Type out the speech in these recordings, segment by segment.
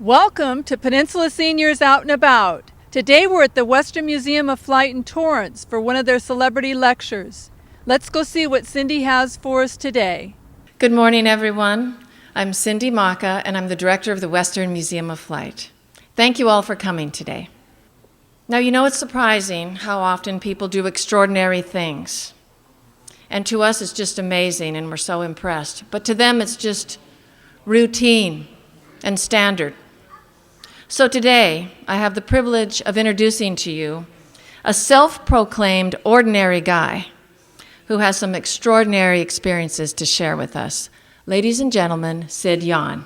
Welcome to Peninsula Seniors Out and About. Today we're at the Western Museum of Flight in Torrance for one of their celebrity lectures. Let's go see what Cindy has for us today. Good morning, everyone. I'm Cindy Maka, and I'm the director of the Western Museum of Flight. Thank you all for coming today. Now, you know it's surprising how often people do extraordinary things. And to us, it's just amazing, and we're so impressed. But to them, it's just routine and standard. So today, I have the privilege of introducing to you a self-proclaimed ordinary guy who has some extraordinary experiences to share with us. Ladies and gentlemen, Sid Yahn.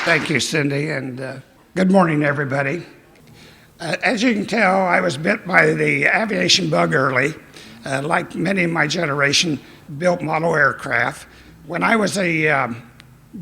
Thank you, Cindy, and good morning, everybody. As you can tell, I was bit by the aviation bug early. Like many of my generation, built model aircraft. When I was a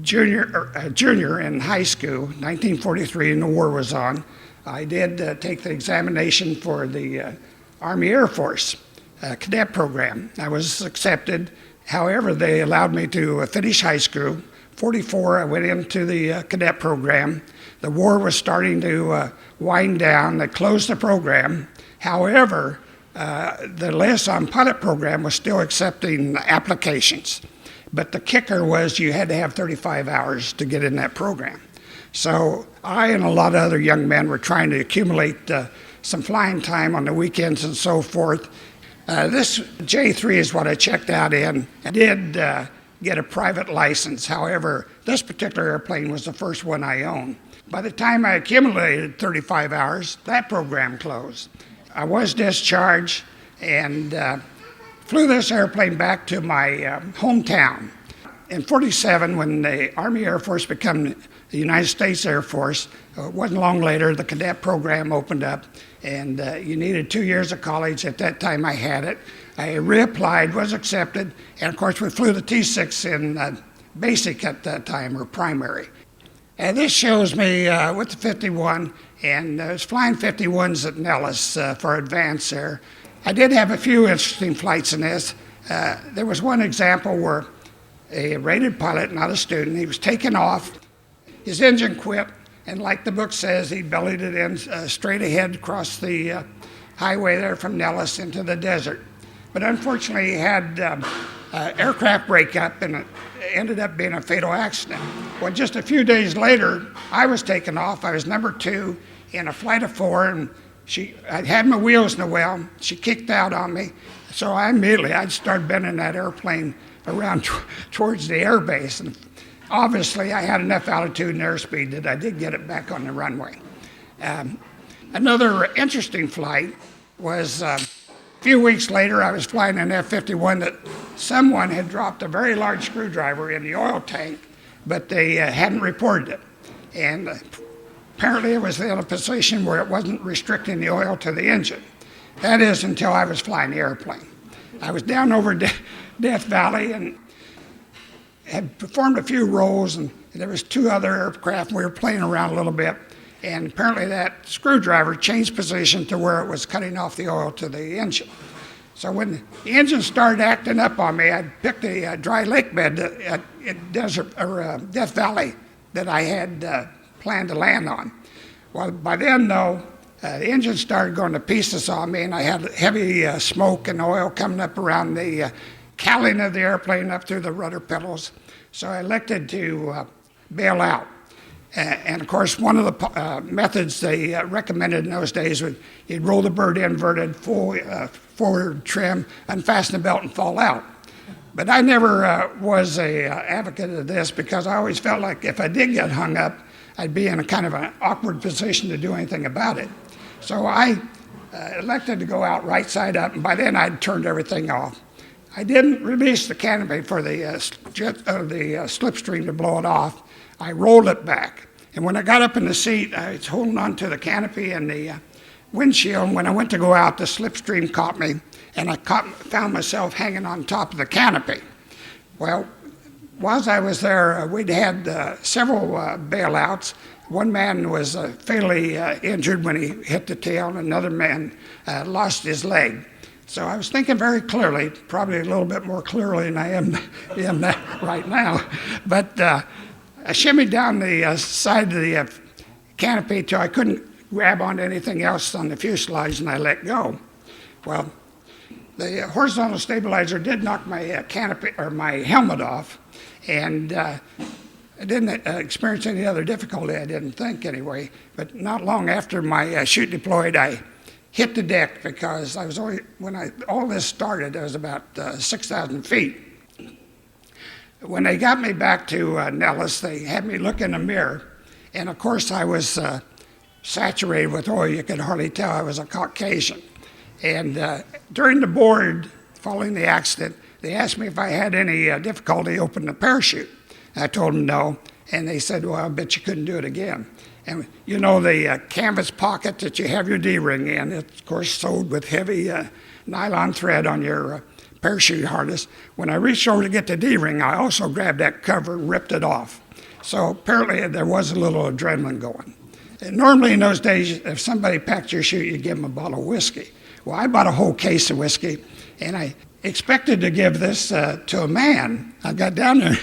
junior in high school, 1943, and the war was on, I did take the examination for the Army Air Force cadet program. I was accepted. However, they allowed me to finish high school. 44, I went into the cadet program. The war was starting to wind down. They closed the program. However, the liaison pilot program was still accepting applications. But the kicker was you had to have 35 hours to get in that program. So I and a lot of other young men were trying to accumulate some flying time on the weekends and so forth. This J3 is what I checked out in. I did get a private license. However, this particular airplane was the first one I owned. By the time I accumulated 35 hours, that program closed. I was discharged and flew this airplane back to my hometown. In 47, when the Army Air Force became the United States Air Force, it wasn't long later the cadet program opened up, and you needed 2 years of college. At that time, I had it. I reapplied, was accepted, and of course, we flew the T-6 in basic at that time, or primary. And this shows me with the 51, and I was flying 51s at Nellis for advance there. I did have a few interesting flights in this. There was one example where a rated pilot, not a student, he was taken off, his engine quit, and like the book says, he bellied it in straight ahead across the highway there from Nellis into the desert. But unfortunately, he had aircraft breakup, and it ended up being a fatal accident. Well, just a few days later, I was taken off. I was number 2 in a flight of 4, and I had my wheels in the well. She kicked out on me, so I'd started bending that airplane around towards the air base. And obviously, I had enough altitude and airspeed that I did get it back on the runway. Another interesting flight was a few weeks later, I was flying an F-51 that someone had dropped a very large screwdriver in the oil tank, but they hadn't reported it. And apparently it was in a position where it wasn't restricting the oil to the engine. That is until I was flying the airplane. I was down over Death Valley and had performed a few rolls, and there was 2 other aircraft. We were playing around a little bit, and apparently that screwdriver changed position to where it was cutting off the oil to the engine. So when the engine started acting up on me, I picked a dry lake bed at Death Valley that I had planned to land on. Well, by then, though, the engine started going to pieces on me, and I had heavy smoke and oil coming up around the cowling of the airplane up through the rudder pedals. So I elected to bail out. And of course, one of the methods they recommended in those days was you'd roll the bird inverted, full forward trim, unfasten the belt, and fall out. But I never was an advocate of this because I always felt like if I did get hung up, I'd be in a kind of an awkward position to do anything about it. So I elected to go out right side up, and by then I'd turned everything off. I didn't release the canopy for the slipstream to blow it off. I rolled it back. And when I got up in the seat, I was holding on to the canopy and the windshield. And when I went to go out, the slipstream caught me, and I found myself hanging on top of the canopy. Well, whilst I was there, we'd had several bailouts. One man was fatally injured when he hit the tail, and another man lost his leg. So I was thinking very clearly, probably a little bit more clearly than I am right now. But I shimmied down the side of the canopy till I couldn't grab onto anything else on the fuselage, and I let go. Well, the horizontal stabilizer did knock my canopy or my helmet off, and I didn't experience any other difficulty, I didn't think anyway. But not long after my chute deployed, I hit the deck because I was only, when all this started, I was about 6,000 feet. When they got me back to Nellis, they had me look in a mirror, and of course I was saturated with oil. You could hardly tell I was a Caucasian. And during the board, following the accident, they asked me if I had any difficulty opening the parachute. I told them no, and they said, well, I bet you couldn't do it again. And you know the canvas pocket that you have your D-ring in, it's of course sewed with heavy nylon thread on your parachute harness. When I reached over to get the D-ring, I also grabbed that cover and ripped it off. So apparently there was a little adrenaline going. And normally in those days, if somebody packed your chute, you give them a bottle of whiskey. Well, I bought a whole case of whiskey, and I expected to give this to a man. I got down there,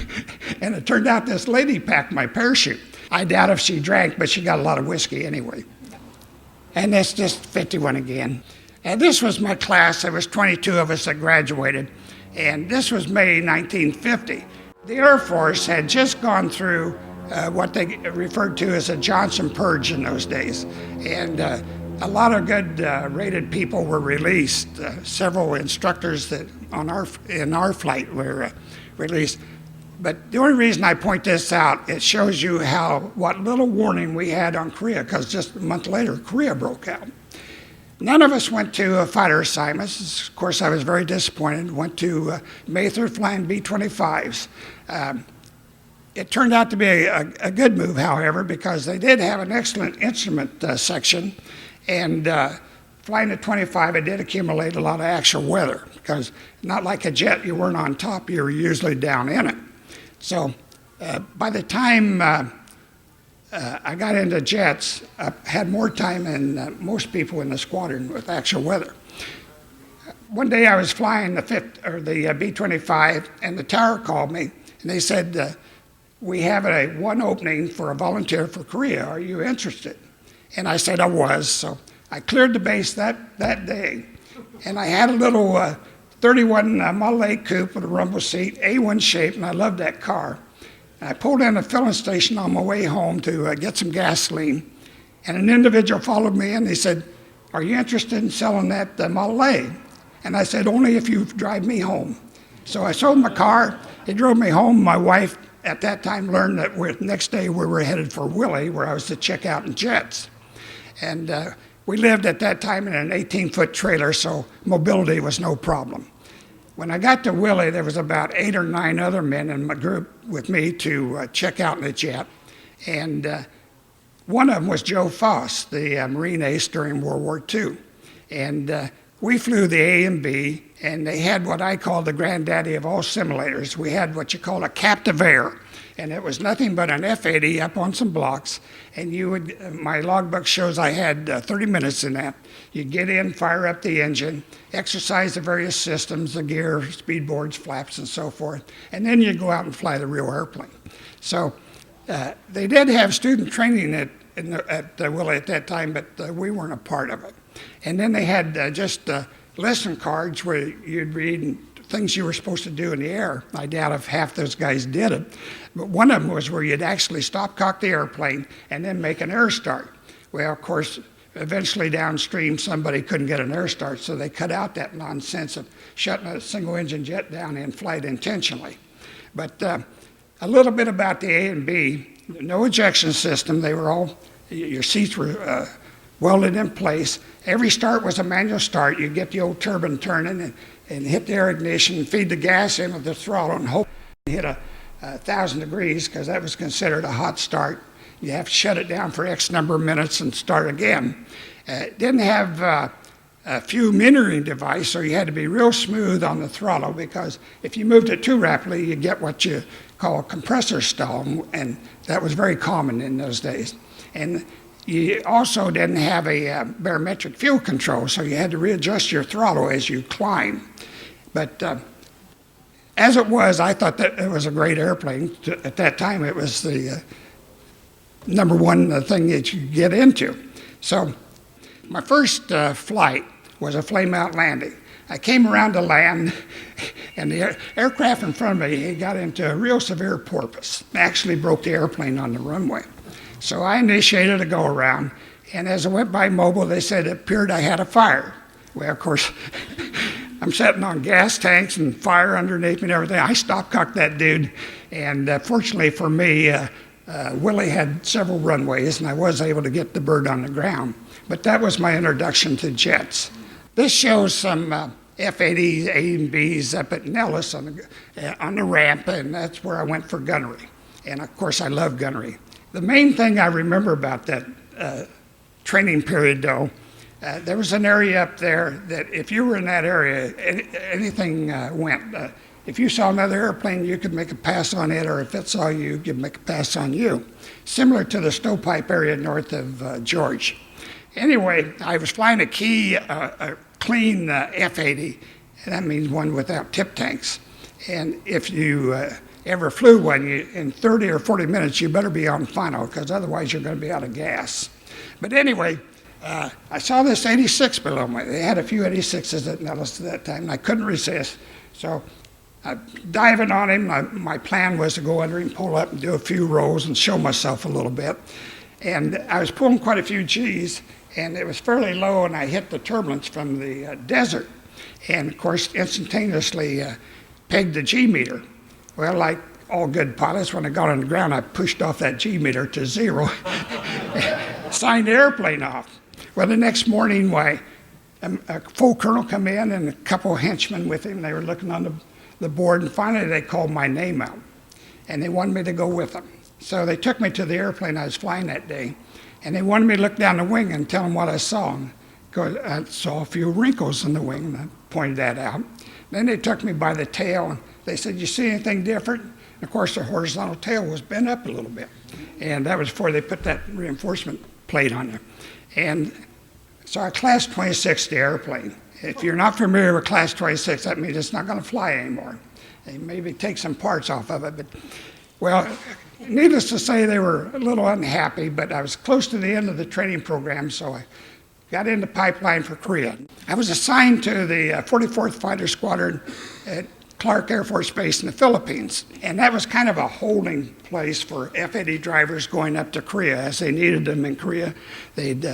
and it turned out this lady packed my parachute. I doubt if she drank, but she got a lot of whiskey anyway. And that's just 51 again. And this was my class. There was 22 of us that graduated, and this was May 1950. The Air Force had just gone through what they referred to as a Johnson Purge in those days. And a lot of good rated people were released. Several instructors that in our flight were released. But the only reason I point this out, it shows you what little warning we had on Korea, because just a month later, Korea broke out. None of us went to fighter assignments. Of course, I was very disappointed. Went to Mather flying B-25s. It turned out to be a good move, however, because they did have an excellent instrument section. And flying at 25, it did accumulate a lot of actual weather, because not like a jet, you weren't on top, you were usually down in it. So by the time I got into jets, I had more time than most people in the squadron with actual weather. One day I was flying the B-25, and the tower called me, and they said, we have one opening for a volunteer for Korea. Are you interested? And I said I was, so I cleared the base that day. And I had a little 31 Model 8 coupe with a rumble seat, A1 shape, and I loved that car. And I pulled in a filling station on my way home to get some gasoline. And an individual followed me, and he said, are you interested in selling that Model A? And I said, only if you drive me home. So I sold my car. He drove me home. My wife at that time learned that the next day we were headed for Willie, where I was to check out in jets. And we lived at that time in an 18-foot trailer, so mobility was no problem. When I got to Willie, there was about 8 or 9 other men in my group with me to check out in the jet. And one of them was Joe Foss, the Marine ace during World War II. And we flew the A and B, and they had what I call the granddaddy of all simulators. We had what you call a captive air, and it was nothing but an F-80 up on some blocks, and my logbook shows I had 30 minutes in that. You'd get in, fire up the engine, exercise the various systems, the gear, speed boards, flaps, and so forth, and then you'd go out and fly the real airplane. So they did have student training at Willie at that time, but we weren't a part of it. And then they had just lesson cards where you'd read things you were supposed to do in the air. I doubt if half those guys did it. But one of them was where you'd actually stop cock the airplane and then make an air start. Well, of course, eventually downstream somebody couldn't get an air start, so they cut out that nonsense of shutting a single engine jet down in flight intentionally. But a little bit about the A and B. No ejection system. They were all, your seats were welded in place. Every start was a manual start. You get the old turbine turning and hit the air ignition, feed the gas into the throttle, and hope it hit 1,000 degrees, because that was considered a hot start. You have to shut it down for X number of minutes and start again. It didn't have a few metering device, so you had to be real smooth on the throttle, because if you moved it too rapidly, you get what you call a compressor stall, and that was very common in those days. And You also didn't have a barometric fuel control, so you had to readjust your throttle as you climbed. But as it was, I thought that it was a great airplane. At that time, it was the number one thing that you get into. So my first flight was a Flameout landing. I came around to land, and the aircraft in front of me, he got into a real severe porpoise. Actually broke the airplane on the runway. So I initiated a go-around, and as I went by mobile, they said it appeared I had a fire. Well, of course, I'm sitting on gas tanks and fire underneath me and everything. I stop-cocked that dude, and fortunately for me, Willie had several runways, and I was able to get the bird on the ground. But that was my introduction to jets. This shows some F-80s, A and Bs up at Nellis on the ramp, and that's where I went for gunnery. And of course, I love gunnery. The main thing I remember about that training period, though, there was an area up there that if you were in that area, anything went. If you saw another airplane, you could make a pass on it, or if it saw you, you could make a pass on you. Similar to the stovepipe area north of George. Anyway, I was flying a clean F-80, and that means one without tip tanks. And if you ever flew one, in 30 or 40 minutes, you better be on final, because otherwise you're going to be out of gas. But anyway, I saw this 86 below me. They had a few 86s at Nellis at that time, and I couldn't resist. So diving on him, my plan was to go under him, pull up and do a few rolls and show myself a little bit. And I was pulling quite a few Gs, and it was fairly low, and I hit the turbulence from the desert. And of course, instantaneously pegged the G meter. Well, like all good pilots, when I got on the ground, I pushed off that G meter to 0, signed the airplane off. Well, the next morning, a full colonel come in and a couple of henchmen with him. They were looking on the board, and finally they called my name out, and they wanted me to go with them. So they took me to the airplane I was flying that day, and they wanted me to look down the wing and tell them what I saw. Because I saw a few wrinkles in the wing, and I pointed that out. Then they took me by the tail, and they said, "You see anything different?" And of course, the horizontal tail was bent up a little bit, and that was before they put that reinforcement plate on there. And so I class 26 the airplane. If you're not familiar with class 26, that means it's not going to fly anymore. They maybe take some parts off of it, but well, needless to say, they were a little unhappy, but I was close to the end of the training program, so I got into pipeline for Korea. I was assigned to the 44th Fighter Squadron at Clark Air Force Base in the Philippines, and that was kind of a holding place for F-80 drivers going up to Korea. As they needed them in Korea, they'd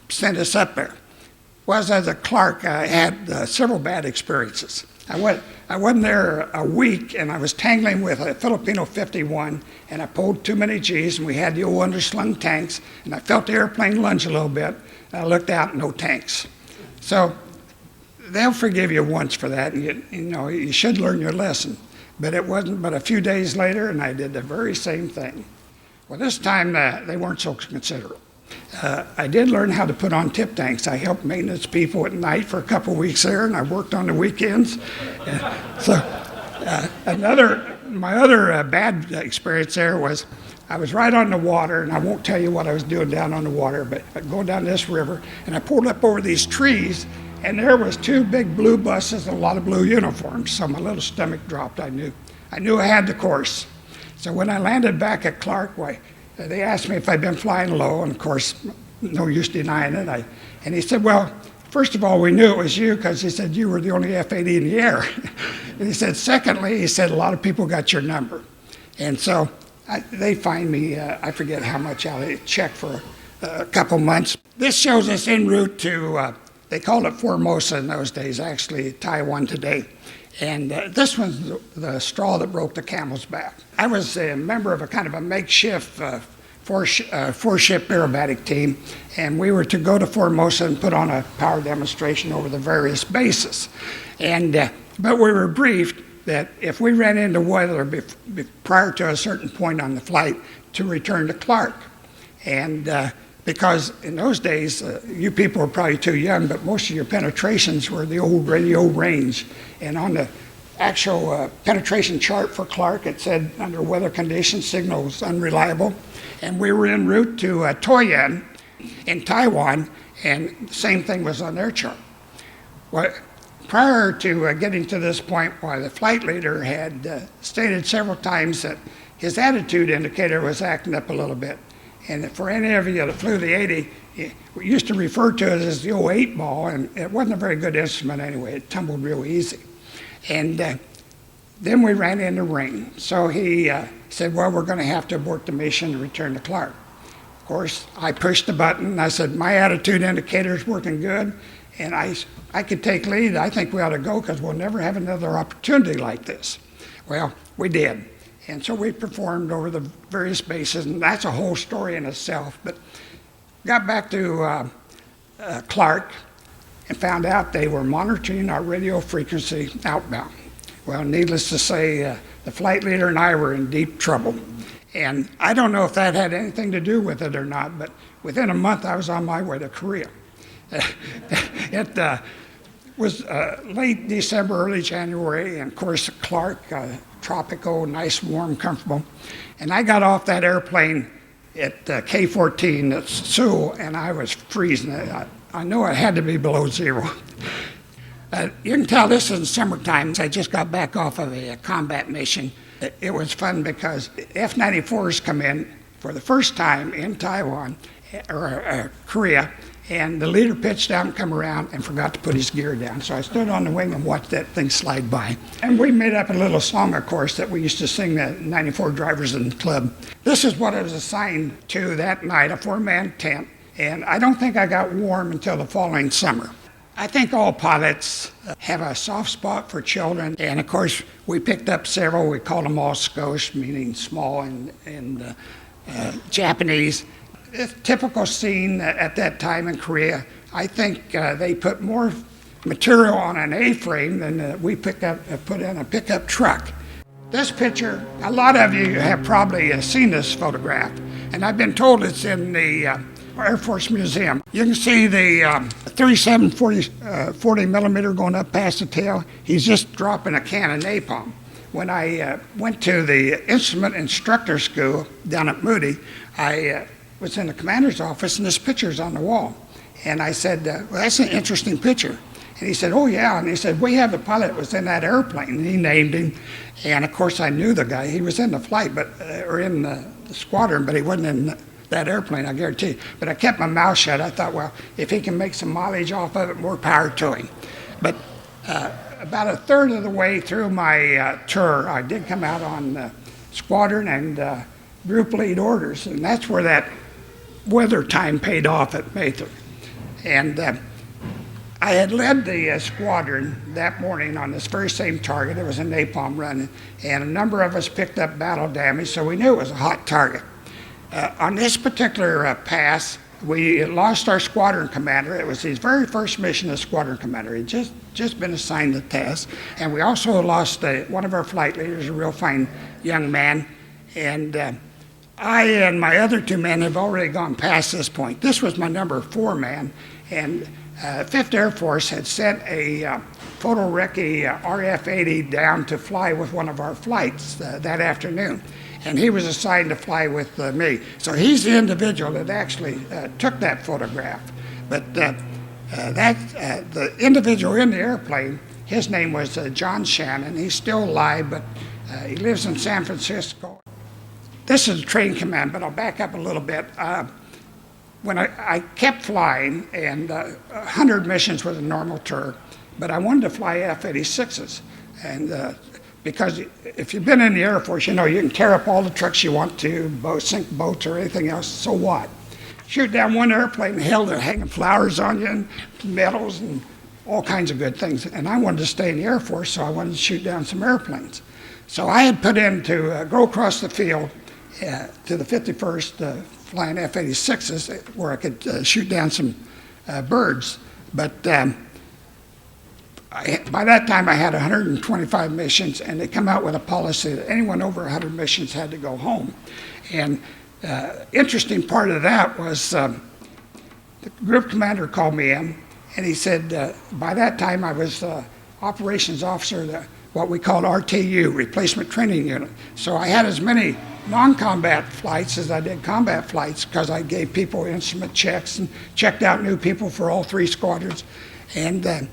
send us up there. Well, as a Clark, I had several bad experiences. I wasn't there a week, and I was tangling with a Filipino 51, and I pulled too many Gs, and we had the old underslung tanks, and I felt the airplane lunge a little bit, and I looked out, no tanks. So they'll forgive you once for that, and you should learn your lesson. But it wasn't but a few days later, and I did the very same thing. Well, this time they weren't so considerate. I did learn how to put on tip tanks. I helped maintenance people at night for a couple of weeks there, and I worked on the weekends. My other bad experience there was I was right on the water, and I won't tell you what I was doing down on the water, but I go down this river, and I pulled up over these trees, and there was 2 big blue buses and a lot of blue uniforms. So my little stomach dropped. I knew I had the course. So when I landed back at Clark, they asked me if I'd been flying low, and of course, no use denying it. And he said, "Well, first of all, we knew it was you because he said you were the only F-80 in the air." And he said, secondly, he said, "A lot of people got your number." And so they fined me, I forget how much, I checked for a couple months. This shows us en route to, they called it Formosa in those days, actually Taiwan today. And this was the straw that broke the camel's back. I was a member of a kind of a makeshift four-ship aerobatic team, and we were to go to Formosa and put on a power demonstration over the various bases. But we were briefed that if we ran into weather prior to a certain point on the flight, to return to Clark. And because in those days, you people were probably too young, but most of your penetrations were the old radio range. And on the actual penetration chart for Clark. It said under weather conditions, signals unreliable. And we were en route to Taiwan in Taiwan, and the same thing was on their chart. Well, prior to getting to this point, the flight leader had stated several times that his attitude indicator was acting up a little bit. And for any of you that flew the 80, we used to refer to it as the old 8 ball, and it wasn't a very good instrument anyway. It tumbled real easy. And then we ran into rain. So he said, well, we're going to have to abort the mission and return to Clark. Of course, I pushed the button. I said, my attitude indicator is working good, and I could take lead. I think we ought to go because we'll never have another opportunity like this. Well, we did. And so we performed over the various bases, and that's a whole story in itself. But got back to Clark and found out they were monitoring our radio frequency outbound. Well, needless to say, the flight leader and I were in deep trouble. And I don't know if that had anything to do with it or not, but within a month I was on my way to Korea. It was late December, early January, and of course Clark, tropical, nice, warm, comfortable. And I got off that airplane at K-14 at Seoul, and I was freezing. I know it had to be below zero. You can tell this is summertime. I just got back off of a combat mission. It was fun because F-94s come in for the first time in Taiwan, or Korea, and the leader pitched out and come around and forgot to put his gear down. So I stood on the wing and watched that thing slide by. And we made up a little song, of course, that we used to sing the 94 Drivers in the Club. This is what I was assigned to that night, a 4-man tent. And I don't think I got warm until the following summer. I think all pilots have a soft spot for children. And of course, we picked up several. We called them all skosh, meaning small and Japanese. A typical scene at that time in Korea, I think they put more material on an A-frame than we put in a pickup truck. This picture, a lot of you have probably seen this photograph, and I've been told it's in the Air Force Museum. You can see the 37 40 millimeter going up past the tail. He's just dropping a can of napalm. When I went to the instrument instructor school down at Moody, I was in the commander's office, and this picture's on the wall. And I said, well, that's an interesting picture. And he said, oh, yeah. And he said, we have the pilot that was in that airplane. And he named him. And, of course, I knew the guy. He was in the flight, or in the squadron, but he wasn't in that airplane, I guarantee you. But I kept my mouth shut. I thought, well, if he can make some mileage off of it, more power to him. But about a third of the way through my tour, I did come out on squadron and group lead orders. And that's where that weather time paid off at Mather. And I had led the squadron that morning on this very same target. It was a napalm run, and a number of us picked up battle damage, so we knew it was a hot target. On this particular pass, we lost our squadron commander. It was his very first mission as squadron commander. He'd just been assigned the task. And we also lost one of our flight leaders, a real fine young man. And I and my other 2 men have already gone past this point. This was my number 4 man, and 5th Air Force had sent a photorecce RF-80 down to fly with one of our flights that afternoon, and he was assigned to fly with me. So he's the individual that actually took that photograph. But the individual in the airplane, his name was John Shannon. He's still alive, but he lives in San Francisco. This is a training command, but I'll back up a little bit. When I kept flying, and 100 missions was a normal tour, but I wanted to fly F-86s. And because if you've been in the Air Force, you know you can tear up all the trucks you want to, sink boats or anything else, so what? Shoot down one airplane, hell, they're hanging flowers on you and medals and all kinds of good things. And I wanted to stay in the Air Force, so I wanted to shoot down some airplanes. So I had put in to go across the field to the 51st flying F-86s where I could shoot down some birds. But by that time I had 125 missions, and they come out with a policy that anyone over 100 missions had to go home. And interesting part of that was the group commander called me in, and he said, by that time I was operations officer of the what we called RTU, Replacement Training Unit. So I had as many non-combat flights as I did combat flights because I gave people instrument checks and checked out new people for all 3 squadrons. And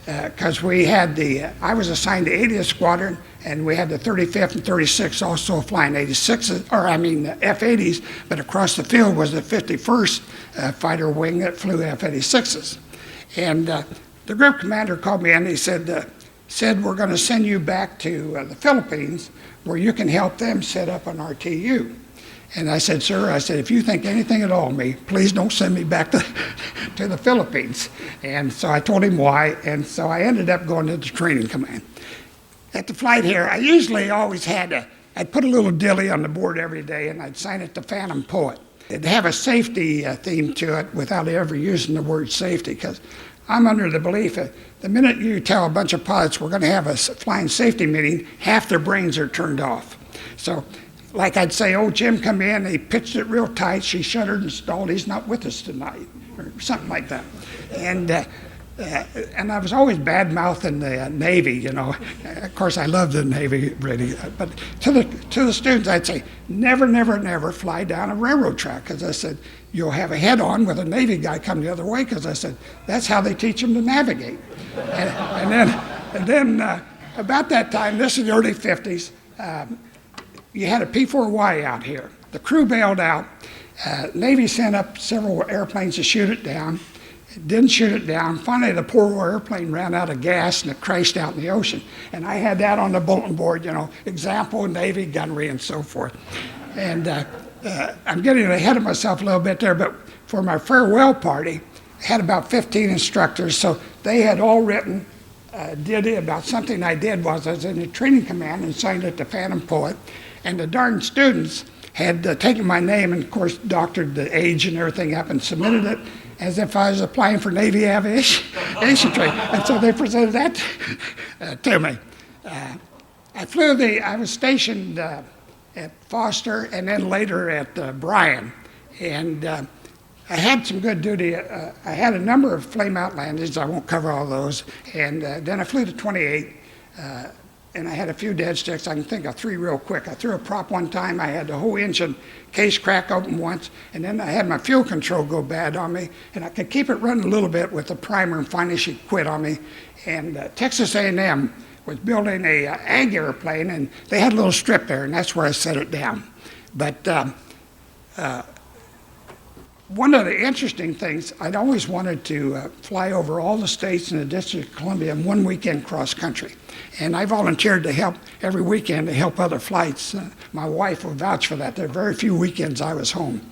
because we had I was assigned the 80th Squadron, and we had the 35th and 36th also flying 86s, or I mean F-80s, but across the field was the 51st fighter wing that flew F-86s. And the group commander called me in and he said, Sid, we're going to send you back to the Philippines where you can help them set up an RTU. And I said, sir, I said, if you think anything at all of me, please don't send me back to the Philippines. And so I told him why, and so I ended up going to the training command. At the flight here, I usually always I'd put a little dilly on the board every day, and I'd sign it to Phantom Poet. It'd have a safety theme to it without ever using the word safety, because I'm under the belief that the minute you tell a bunch of pilots we're going to have a flying safety meeting, half their brains are turned off. So, like I'd say, oh, Jim come in, he pitched it real tight, she shuttered and stalled, he's not with us tonight, or something like that. And I was always bad-mouthing the Navy, you know. Of course, I love the Navy, really. But to the students, I'd say, never, never, never fly down a railroad track, because I said, you'll have a head-on with a Navy guy come the other way, because I said, that's how they teach them to navigate. And then about that time, this is the early 50s, you had a P-4Y out here. The crew bailed out. Navy sent up several airplanes to shoot it down. It didn't shoot it down. Finally, the poor airplane ran out of gas and it crashed out in the ocean. And I had that on the bulletin board, you know, example, Navy gunnery and so forth. And I'm getting ahead of myself a little bit there, but for my farewell party, I had about 15 instructors, so they had all written ditty about something I did was I was in the training command and signed it to Phantom Poet, and the darn students had taken my name and, of course, doctored the age and everything up and submitted it as if I was applying for Navy aviation training. And so they presented that to me. I was stationed at Foster and then later at Bryan. And I had some good duty. I had a number of Flameout landings. I won't cover all those. And then I flew to 28. And I had a few dead sticks. I can think of 3 real quick. I threw a prop one time. I had the whole engine case crack open once, and then I had my fuel control go bad on me, and I could keep it running a little bit with the primer, and finally she quit on me. And Texas A&M was building a ag airplane, and they had a little strip there, and that's where I set it down. But one of the interesting things, I'd always wanted to fly over all the states in the District of Columbia in one weekend cross country. And I volunteered to help every weekend to help other flights. My wife will vouch for that. There are very few weekends I was home.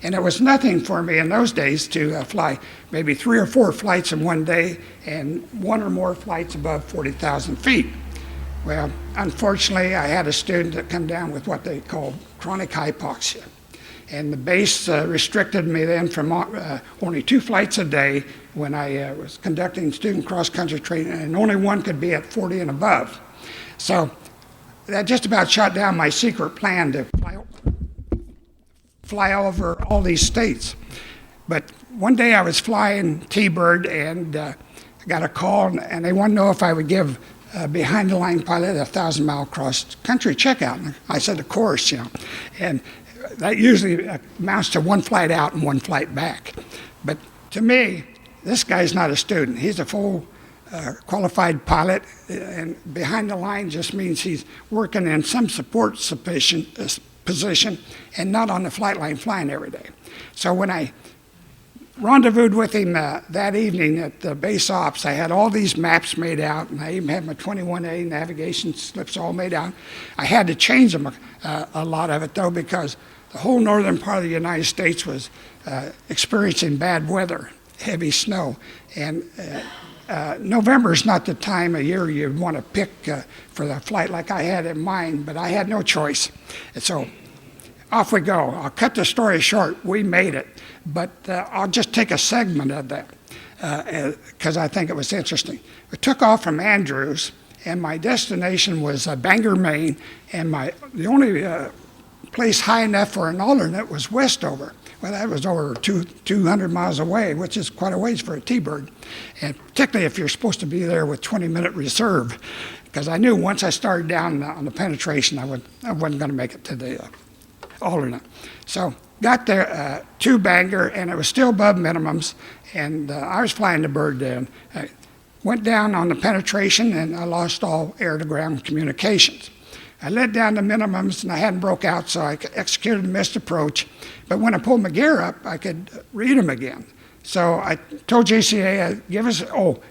And it was nothing for me in those days to fly maybe 3 or 4 flights in one day and 1 or more flights above 40,000 feet. Well, unfortunately, I had a student that come down with what they called chronic hypoxia. And the base restricted me then from only 2 flights a day when I was conducting student cross-country training, and only one could be at 40 and above. So that just about shut down my secret plan to fly over all these states. But one day I was flying T-Bird, and I got a call, and they wanted to know if I would give behind-the-line pilot a 1,000-mile cross-country checkout. And I said, of course, you know. And that usually amounts to 1 flight out and 1 flight back. But to me, this guy's not a student. He's a full qualified pilot, and behind the line just means he's working in some support position and not on the flight line flying every day. So when I rendezvoused with him that evening at the base ops, I had all these maps made out, and I even had my 21A navigation slips all made out. I had to change them a lot of it, though, because the whole northern part of the United States was experiencing bad weather, heavy snow. And November is not the time of year you'd want to pick for the flight like I had in mind, but I had no choice. And so off we go. I'll cut the story short. We made it. But I'll just take a segment of that because I think it was interesting. We took off from Andrews, and my destination was Bangor, Maine, and the only place high enough for an alternate was Westover. Well, that was over 200 miles away, which is quite a ways for a T-Bird, and particularly if you're supposed to be there with 20-minute reserve. because I knew once I started down on the penetration, I wasn't going to make it to the alternate. So got there, 2 Bangor, and it was still above minimums, and I was flying the bird then. I went down on the penetration, and I lost all air-to-ground communications. I let down the minimums, and I hadn't broke out, so I executed a missed approach. But when I pulled my gear up, I could read them again. So I told JCA, give us,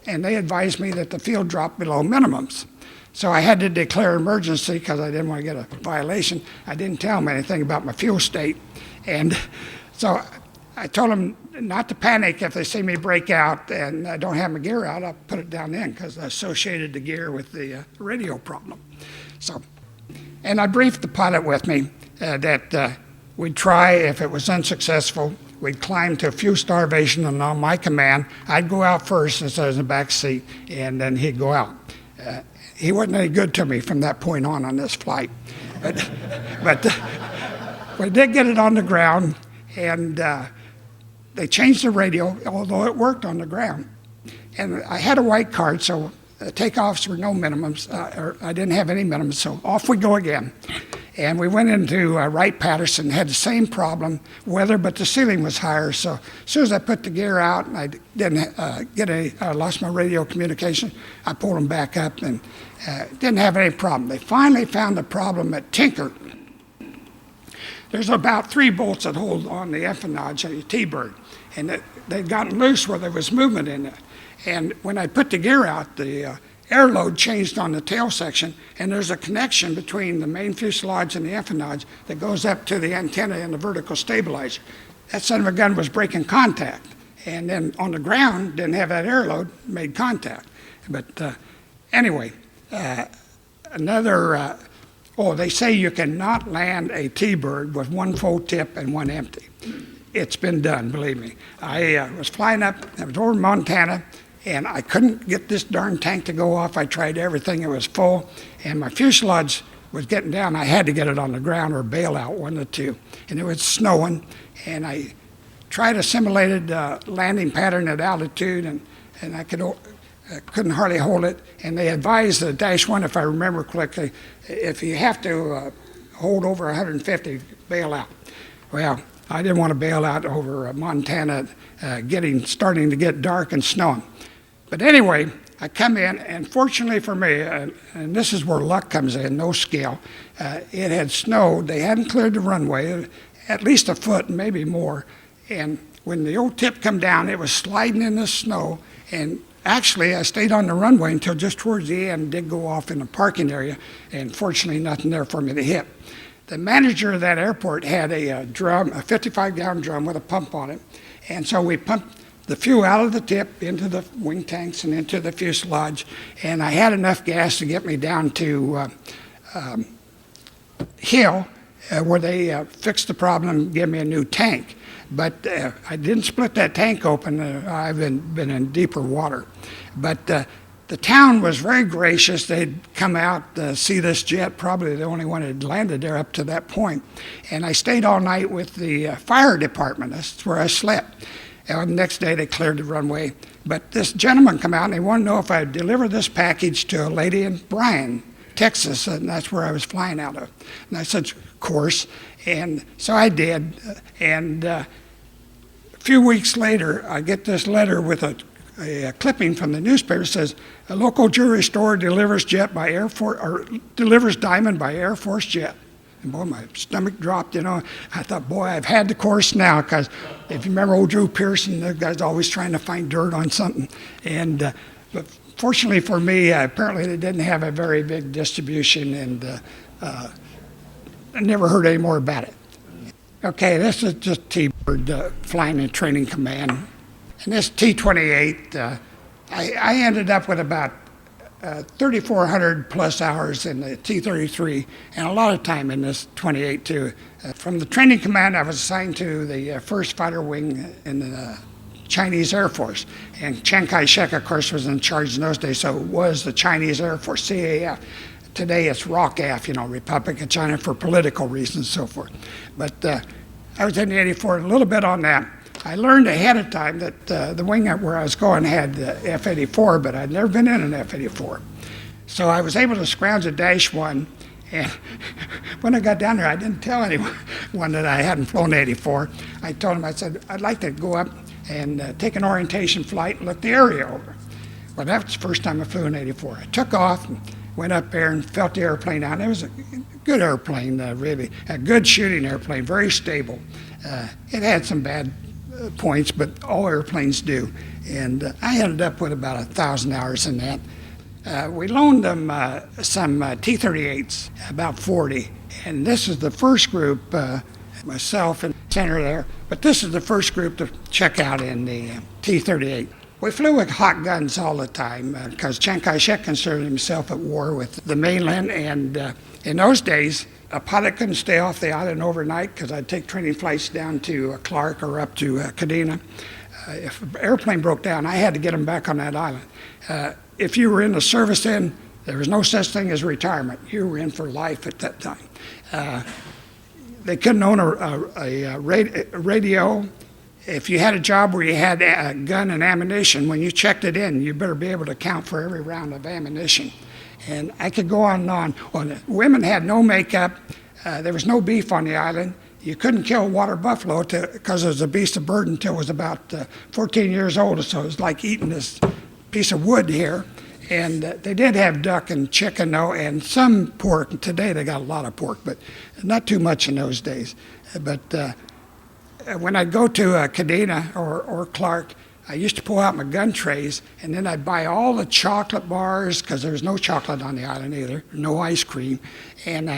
and they advised me that the field dropped below minimums. So I had to declare emergency because I didn't want to get a violation. I didn't tell them anything about my fuel state. And so I told them not to panic if they see me break out and I don't have my gear out, I'll put it down in because I associated the gear with the radio problem. So, and I briefed the pilot with me that we'd try. If it was unsuccessful, we'd climb to fuel starvation, and on my command, I'd go out first since I was in the back seat, and then he'd go out. He wasn't any good to me from that point on this flight. But we did get it on the ground, and they changed the radio, although it worked on the ground. And I had a white card, so takeoffs were no minimums, or I didn't have any minimums, so off we go again. And we went into Wright-Patterson, had the same problem, weather, but the ceiling was higher. So as soon as I put the gear out and I didn't lost my radio communication, I pulled them back up and didn't have any problem. They finally found the problem at Tinker. There's about 3 bolts that hold on the empennage of the T-bird, and they'd gotten loose where there was movement in it. And when I put the gear out, the air load changed on the tail section, and there's a connection between the main fuselage and the empennage that goes up to the antenna and the vertical stabilizer. That son of a gun was breaking contact, and then on the ground, didn't have that air load, made contact. But anyway, they say you cannot land a T-bird with 1 full tip and 1 empty. It's been done, believe me. I was flying up, I was over Montana, and I couldn't get this darn tank to go off. I tried everything, it was full, and my fuselage was getting down. I had to get it on the ground or bail out, one of the two. And it was snowing, and I tried a simulated landing pattern at altitude, and I couldn't hardly hold it. And they advised the Dash 1, if I remember correctly, if you have to hold over 150, bail out. Well, I didn't want to bail out over Montana, starting to get dark and snowing. But anyway, I come in, and fortunately for me, and this is where luck comes in, no skill, it had snowed. They hadn't cleared the runway, at least a foot, maybe more. And when the old tip come down, it was sliding in the snow. And actually, I stayed on the runway until just towards the end, did go off in the parking area, and fortunately nothing there for me to hit. The manager of that airport had a drum, a 55-gallon drum with a pump on it. And so we pumped the fuel out of the tip into the wing tanks and into the fuselage, and I had enough gas to get me down to Hill, where they fixed the problem and gave me a new tank. But I didn't split that tank open. I've been in deeper water. But the town was very gracious. They'd come out to see this jet, probably the only one that had landed there up to that point. And I stayed all night with the fire department. That's where I slept. And the next day they cleared the runway. But this gentleman come out and he wanted to know if I'd deliver this package to a lady in Bryan, Texas, and that's where I was flying out of. And I said, of course. And so I did. And a few weeks later, I get this letter with a clipping from the newspaper. That says, a local jewelry store delivers diamond by Air Force jet. And boy, my stomach dropped, I thought, boy, I've had the course now, because if you remember old Drew Pearson, the guy's always trying to find dirt on something. And but fortunately for me, apparently they didn't have a very big distribution, and I never heard any more about it. Okay, this is just T-bird flying in training command. And this T-28, I ended up with about 3,400 plus hours in the T-33, and a lot of time in this 28 too. From the training command, I was assigned to the 1st Fighter Wing in the Chinese Air Force. And Chiang Kai-shek, of course, was in charge in those days, so it was the Chinese Air Force, CAF. Today it's ROCAF, Republic of China, for political reasons and so forth. But I was in the 84, a little bit on that. I learned ahead of time that the wing where I was going had F-84, but I'd never been in an F-84. So I was able to scrounge a Dash 1, and when I got down there, I didn't tell anyone that I hadn't flown 84. I told them, I said, I'd like to go up and take an orientation flight and look the area over. Well, that was the first time I flew an 84. I took off and went up there and felt the airplane out. It was a good airplane, really, a good shooting airplane, very stable. It had some bad points, but all airplanes do. And I ended up with about 1,000 hours in that. We loaned them some T-38s, about 40, and this is the first group, myself and Senator there, but this is the first group to check out in the T-38. We flew with hot guns all the time because Chiang Kai-shek considered himself at war with the mainland, and in those days, a pilot couldn't stay off the island overnight because I'd take training flights down to Clark or up to Kadena. If an airplane broke down, I had to get them back on that island. If you were in the service then, there was no such thing as retirement. You were in for life at that time. They couldn't own a radio. If you had a job where you had a gun and ammunition, when you checked it in, you better be able to count for every round of ammunition. And I could go on and on. Well, the women had no makeup. There was no beef on the island. You couldn't kill water buffalo because it was a beast of burden until it was about 14 years old, so it was like eating this piece of wood here. And they did have duck and chicken, though, and some pork. Today they got a lot of pork, but not too much in those days. But when I'd go to Kadena or Clark, I used to pull out my gun trays, and then I'd buy all the chocolate bars, because there was no chocolate on the island either, no ice cream, and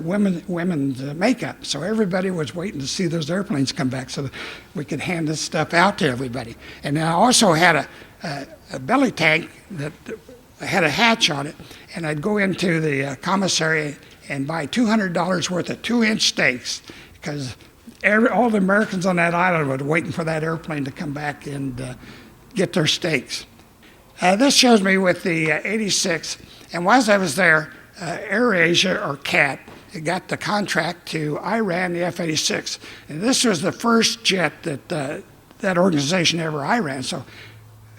women's makeup. So everybody was waiting to see those airplanes come back so that we could hand this stuff out to everybody. And then I also had a belly tank that had a hatch on it, and I'd go into the commissary and buy $200 worth of 2-inch steaks, because all the Americans on that island were waiting for that airplane to come back and get their steaks. This shows me with the 86, and while I was there, AirAsia, or CAT, got the contract to Iran, the F-86. And this was the first jet that that organization ever Iran. So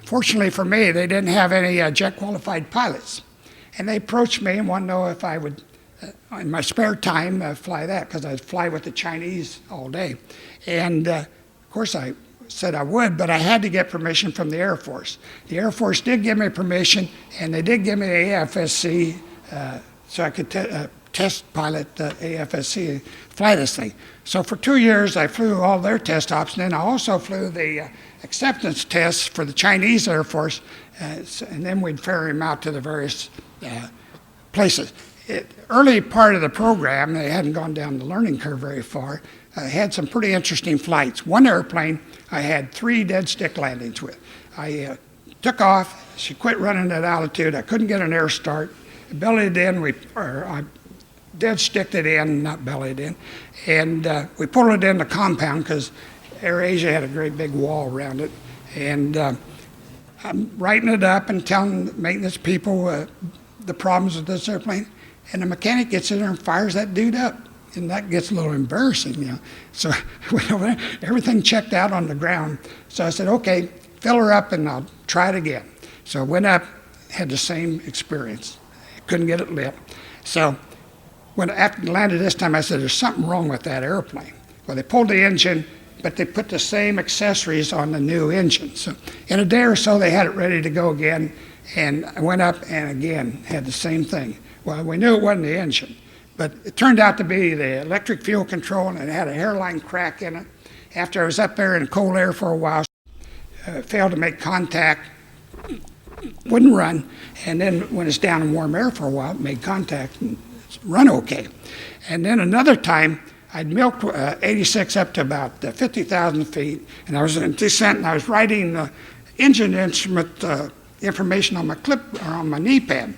fortunately for me, they didn't have any jet-qualified pilots. And they approached me and wanted to know if I would, in my spare time, fly that, because I'd fly with the Chinese all day. And of course I said I would, but I had to get permission from the Air Force. The Air Force did give me permission, and they did give me the AFSC, so I could test pilot AFSC, fly this thing. So for 2 years I flew all their test ops, and then I also flew the acceptance tests for the Chinese Air Force, and then we'd ferry them out to the various places. Early part of the program, they hadn't gone down the learning curve very far, had some pretty interesting flights. One airplane I had 3 dead stick landings with. I took off, she quit running at altitude, I couldn't get an air start, bellied in, I dead sticked it in, not bellied in, and we pulled it in the compound because AirAsia had a great big wall around it, and I'm writing it up and telling maintenance people the problems with this airplane, and the mechanic gets in there and fires that dude up, and that gets a little embarrassing, you know. So everything checked out on the ground. So I said, okay, fill her up and I'll try it again. So I went up, had the same experience. Couldn't get it lit. So after I landed this time, I said, there's something wrong with that airplane. Well, they pulled the engine, but they put the same accessories on the new engine. So in a day or so, they had it ready to go again, and I went up and again had the same thing. Well, we knew it wasn't the engine, but it turned out to be the electric fuel control, and it had a hairline crack in it. After I was up there in cold air for a while, failed to make contact, wouldn't run, and then when it's down in warm air for a while, it made contact and run okay. And then another time, I'd milked 86 up to about 50,000 feet, and I was in descent, and I was writing engine instrument information on my clip or on my knee pad,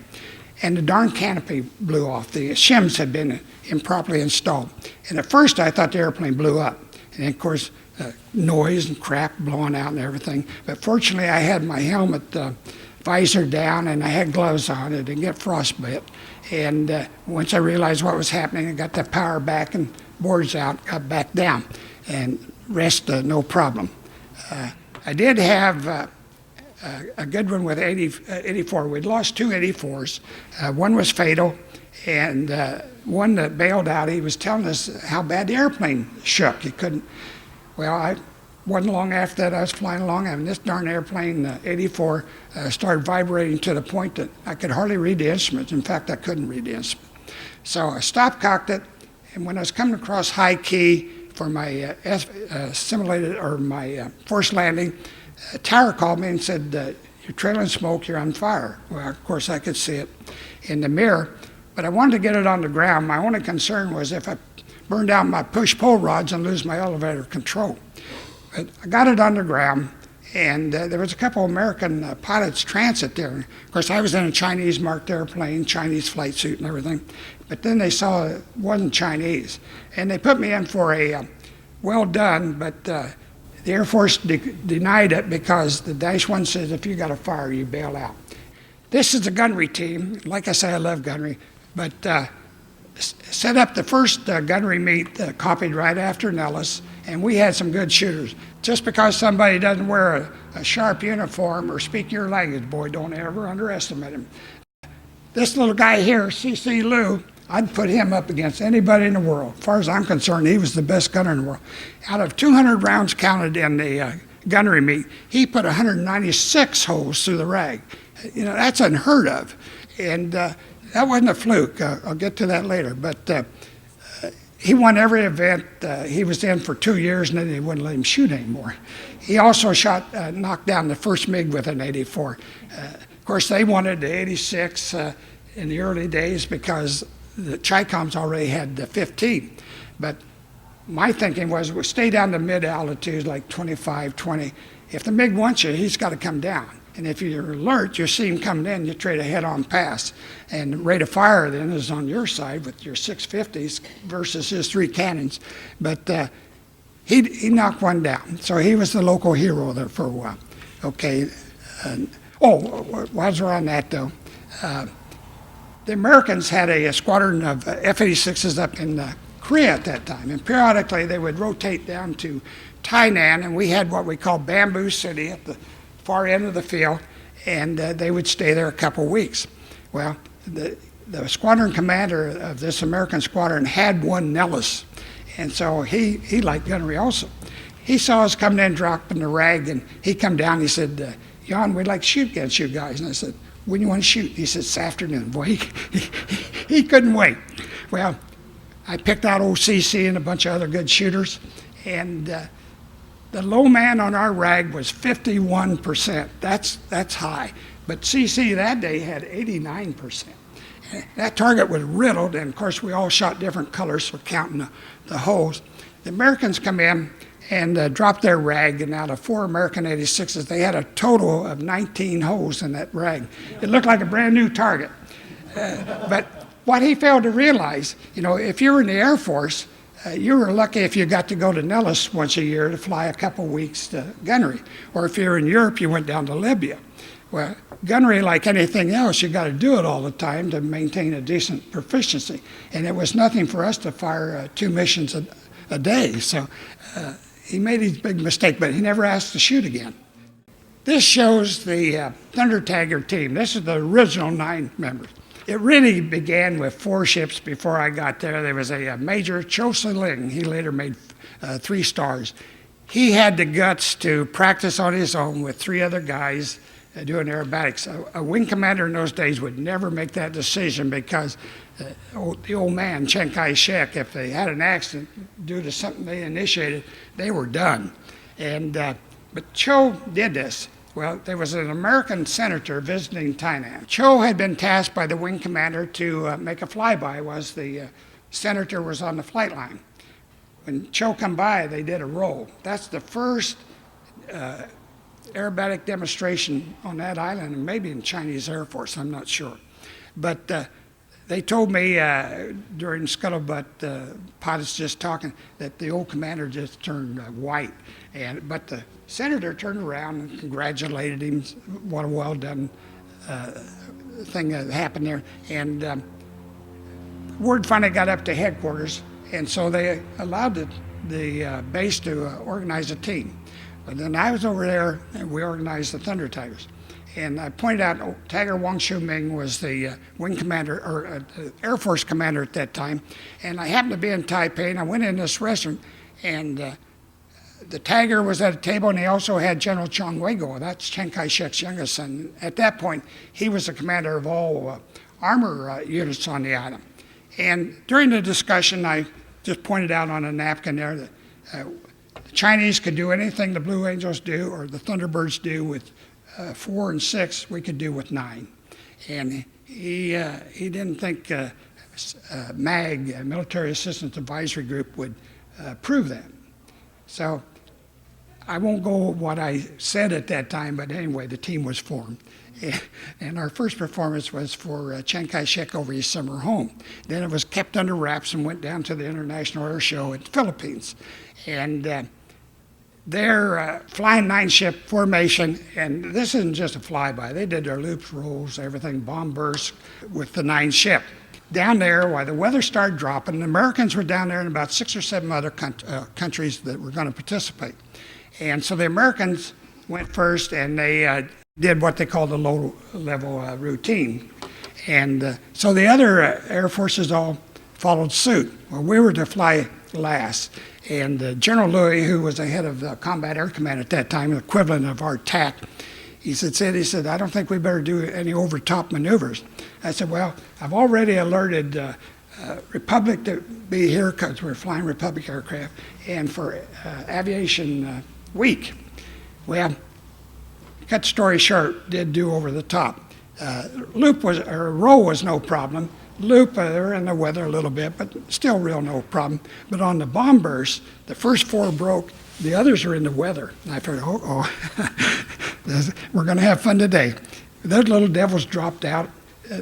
and the darn canopy blew off. The shims had been improperly installed, and at first I thought the airplane blew up, and of course noise and crap blowing out and everything. But fortunately, I had my helmet visor down, and I had gloves on. I didn't get frostbite. And once I realized what was happening, I got the power back and boards out, got back down, and rest no problem. I did have a good one with 84. We'd lost two 84s. One was fatal, and one that bailed out, he was telling us how bad the airplane shook. He couldn't, well, I wasn't long after that I was flying along, and this darn airplane, 84, started vibrating to the point that I could hardly read the instruments. In fact, I couldn't read the instrument. So I stop-cocked it, and when I was coming across high key for my simulated, or my forced landing, a tower called me and said, you're trailing smoke, you're on fire. Well, of course, I could see it in the mirror, but I wanted to get it on the ground. My only concern was if I burned down my push-pull rods and lose my elevator control. But I got it on the ground, and there was a couple of American pilots transit there. Of course, I was in a Chinese marked airplane, Chinese flight suit and everything, but then they saw it wasn't Chinese, and they put me in for a well done, but the Air Force denied it because the Dash 1 says if you got a fire, you bail out. This is the gunnery team. Like I say, I love gunnery, but set up the first gunnery meet, copied right after Nellis, and we had some good shooters. Just because somebody doesn't wear a sharp uniform or speak your language, boy, don't ever underestimate him. This little guy here, C.C. Liu, I'd put him up against anybody in the world. As far as I'm concerned, he was the best gunner in the world. Out of 200 rounds counted in the gunnery meet, he put 196 holes through the rag. You know, that's unheard of. And that wasn't a fluke. I'll get to that later. But he won every event. He was in for 2 years, and then they wouldn't let him shoot anymore. He also knocked down the first MiG with an 84. Of course, they wanted the 86 in the early days because the Chi-Coms already had the 15. But my thinking was, we'll stay down to mid-altitudes, like 25, 20. If the MiG wants you, he's got to come down. And if you're alert, you see him coming in, you trade a head-on pass. And the rate of fire then is on your side with your 650s versus his 3 cannons. But he knocked one down. So he was the local hero there for a while. Okay. While we're on that, though, the Americans had a squadron of F-86s up in Korea at that time. And periodically, they would rotate down to Tainan, and we had what we call Bamboo City at the far end of the field, and they would stay there a couple weeks. Well, the squadron commander of this American squadron had one Nellis, and so he liked gunnery also. He saw us coming in, dropping the rag, and he come down, he said, Yahn, we'd like to shoot against you guys. And I said, when do you want to shoot? He said, this afternoon. Boy, he couldn't wait. Well, I picked out old CC and a bunch of other good shooters, and the low man on our rag was 51%. That's high. But CC that day had 89%. That target was riddled, and of course we all shot different colors for counting the holes. The Americans come in and dropped their rag, and out of 4 American 86s, they had a total of 19 holes in that rag. It looked like a brand new target. But what he failed to realize, you know, if you were in the Air Force, you were lucky if you got to go to Nellis once a year to fly a couple weeks to gunnery. Or if you were in Europe, you went down to Libya. Well, gunnery, like anything else, you got to do it all the time to maintain a decent proficiency. And it was nothing for us to fire 2 missions a day. So he made his big mistake, but he never asked to shoot again. This shows the Thunder Tagger team. This is the original 9 members. It really began with 4 ships before I got there. There was a Major Cho Ling. He later made 3 stars. He had the guts to practice on his own with 3 other guys doing aerobatics. A wing commander in those days would never make that decision because the old man, Chiang Kai-shek, if they had an accident due to something they initiated, they were done. But Cho did this. Well, there was an American senator visiting Tainan. Cho had been tasked by the wing commander to make a flyby while the senator was on the flight line. When Cho come by, they did a roll. That's the first aerobatic demonstration on that island, and maybe in Chinese Air Force, I'm not sure. But they told me during scuttlebutt, pilots just talking, that the old commander just turned white. But the senator turned around and congratulated him. What a well-done thing that happened there. And word finally got up to headquarters, and so they allowed the base to organize a team. But then I was over there, and we organized the Thunder Tigers. And I pointed out Tiger Wang Shuming was the wing commander, or Air Force commander at that time. And I happened to be in Taipei, and I went in this restaurant, and the Tiger was at a table, and he also had General Chiang Wei-kuo. That's Chiang Kai-shek's youngest son. At that point, he was the commander of all armor units on the island. And during the discussion, I just pointed out on a napkin there that the Chinese could do anything the Blue Angels do or the Thunderbirds do with 4 and 6, we could do with 9. And he didn't think MAG, Military Assistance Advisory Group, would prove that. So I won't go what I said at that time, but anyway, the team was formed. And our first performance was for Chiang Kai-shek over his summer home. Then it was kept under wraps and went down to the International Air Show in the Philippines. And they're flying 9-ship formation, and this isn't just a flyby. They did their loops, rolls, everything, bomb bursts with the 9-ship. Down there, while the weather started dropping, the Americans were down there and about 6 or 7 other countries that were going to participate. And so the Americans went first, and they did what they called the low-level routine. And so the other air forces all followed suit. Well, we were to fly last. And General Louis, who was the head of the Combat Air Command at that time, the equivalent of our TAC, he said, I don't think we better do any over-top maneuvers. I said, well, I've already alerted Republic to be here because we're flying Republic aircraft, and for Aviation Week. Well, cut the story short, did do over the top. Roll was no problem. Loop, they're in the weather a little bit, but still real no problem. But on the bomb burst, the first 4 broke, the others are in the weather. And I figured, we're going to have fun today. Those little devils dropped out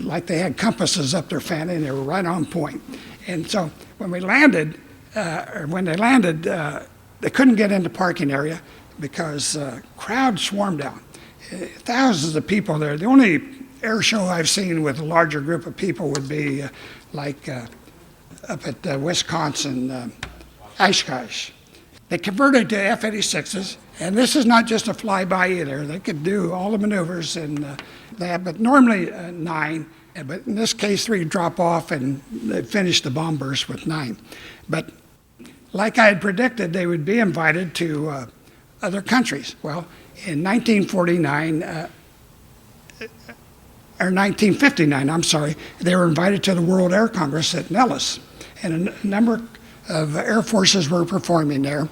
like they had compasses up their fanny, and they were right on point. And so when they landed, they couldn't get into parking area because crowd swarmed out. Thousands of people there. The only air show I've seen with a larger group of people would be like up at Wisconsin, Oshkosh. They converted to F-86s, and this is not just a flyby either. They could do all the maneuvers and that, but normally 9. But in this case, 3 drop off, and they finished the bomb burst with 9. But like I had predicted, they would be invited to other countries. Well, in 1949, or 1959, I'm sorry, they were invited to the World Air Congress at Nellis, and a number of air forces were performing there,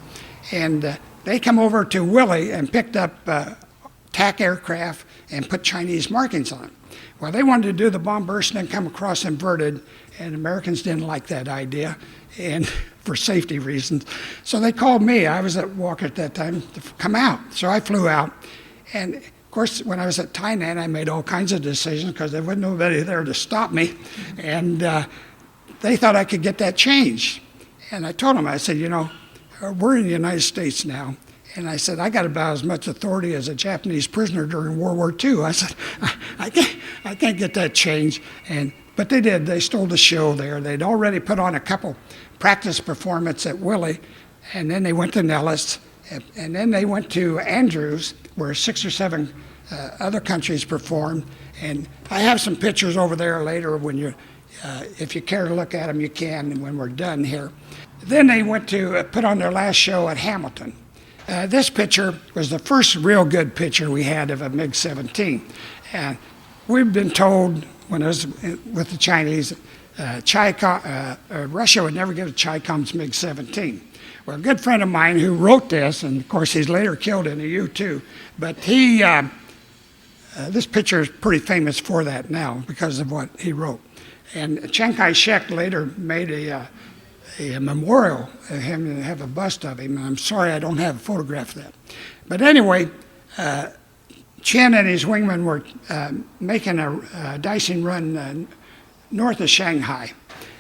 and they come over to Willie and picked up TAC aircraft and put Chinese markings on it. Well, they wanted to do the bomb burst and then come across inverted, and Americans didn't like that idea, and for safety reasons. So they called me. I was at Walker at that time to come out. So I flew out, and of course, when I was at Taiwan, I made all kinds of decisions because there wasn't nobody there to stop me, and they thought I could get that changed. And I told them, I said, we're in the United States now, and I said, I got about as much authority as a Japanese prisoner during World War II. I said, I can't get that changed. But they did. They stole the show there. They'd already put on a couple practice performance at Willie, and then they went to Nellis, and then they went to Andrews, where 6 or 7 other countries performed. And I have some pictures over there later when if you care to look at them, you can when we're done here. Then they went to put on their last show at Hamilton. This picture was the first real good picture we had of a MiG-17. And we've been told when I was with the Chinese, Russia would never give a Chi-Com's MiG-17. Well, a good friend of mine who wrote this, and of course he's later killed in a U-2, but this picture is pretty famous for that now because of what he wrote. And Chiang Kai-shek later made a memorial of him and have a bust of him. And I'm sorry I don't have a photograph of that. But anyway, Chen and his wingmen were making a dicing run north of Shanghai.